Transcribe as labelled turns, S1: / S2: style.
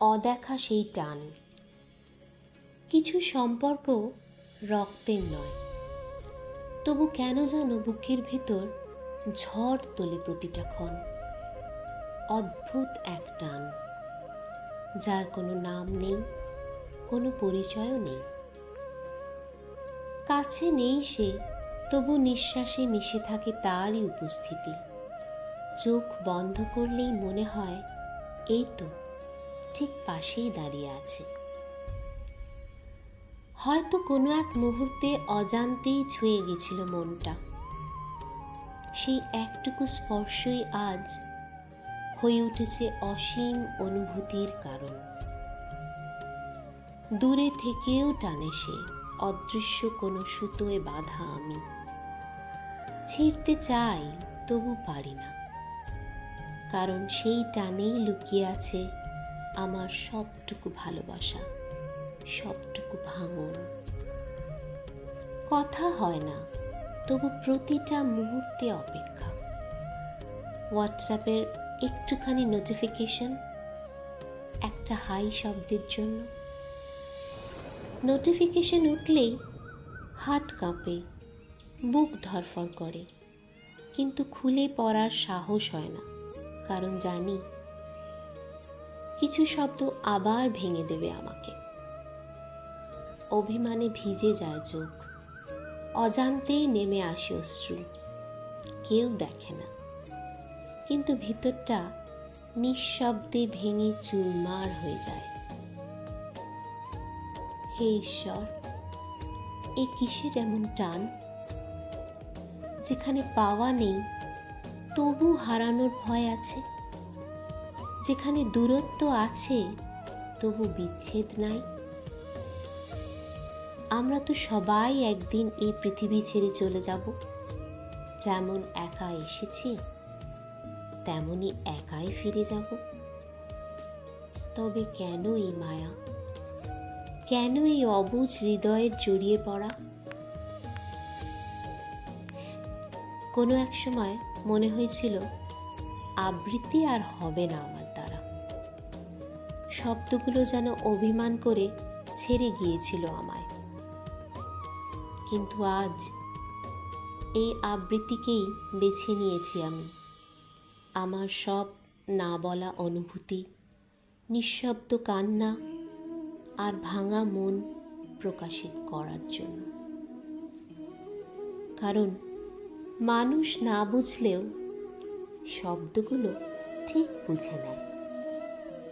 S1: অদেখা সেই টান। কিছু সম্পর্ক রক্তের নয়, তবু কেন যেন বুকের ভেতর ঝড় তোলে প্রতিটা ক্ষণ। অদ্ভুত এক টান, যার কোনো নাম নেই, কোনো পরিচয়ও নেই। কাছে নেই সে, তবু নিঃশ্বাসে মিশে থাকে তারই উপস্থিতি। চোখ বন্ধ করলেই মনে হয় এই তো ঠিক পাশেই দাঁড়িয়ে আছে। হয়তো কোনো এক মুহূর্তে অজান্তেই ছুঁয়ে গেছিল মনটা। সেই একটুকু স্পর্শই আজ হয়ে উঠেছে অসীম অনুভূতির কারণ। দূরে থেকেও টানে সে, অদৃশ্য কোনো সুতোয় বাঁধা আমি। ছিঁড়তে চাই তবু পারি না, কারণ সেই টানেই লুকিয়ে আছে আমার সবটুকু ভালোবাসা, সবটুকু ভাঙন। কথা হয় না, তবু প্রতিটা মুহূর্তে অপেক্ষা। হোয়াটসঅ্যাপের একটুখানি নোটিফিকেশন, একটা হাই শব্দের জন্য। নোটিফিকেশন উঠলেই হাত কাঁপে, বুক ধড়ফড় করে, কিন্তু খুলে পড়ার সাহস হয় না, কারণ জানি কিছু শব্দ আবার ভেঙে দেবে আমাকে। অভিমানে ভিজে যায় চোখ, অজান্তেই নেমে আসে অশ্রু। কেউ দেখে না, কিন্তু ভিতরটা নিঃশব্দে ভেঙে চুরমার হয়ে যায়। হে ঈশ্বর, এ কিসের এমন টান, যেখানে পাওয়া নেই তবু হারানোর ভয় আছে, যেখানে দূরত্ব আছে তবু বিচ্ছেদ নাই। আমরা তো সবাই একদিন এই পৃথিবী ছেড়ে চলে যাব। যেমন একা এসেছি, তেমনি একাই ফিরে যাব। তবে কেন এই মায়া, কেন এই অবুঝ হৃদয়ের জড়িয়ে পড়া? কোনো এক সময় মনে হয়েছিল আবৃত্তি আর হবে না আমার দ্বারা। শব্দগুলো যেন অভিমান করে ছেড়ে গিয়েছিল আমায়। কিন্তু আজ এই আবৃত্তিকেই বেছে নিয়েছি আমি, আমার সব না বলা অনুভূতি, নিঃশব্দ কান্না আর ভাঙা মন প্রকাশিত করার জন্য। কারণ মানুষ না বুঝলেও শব্দগুলো ঠিক বুঝে নেয়।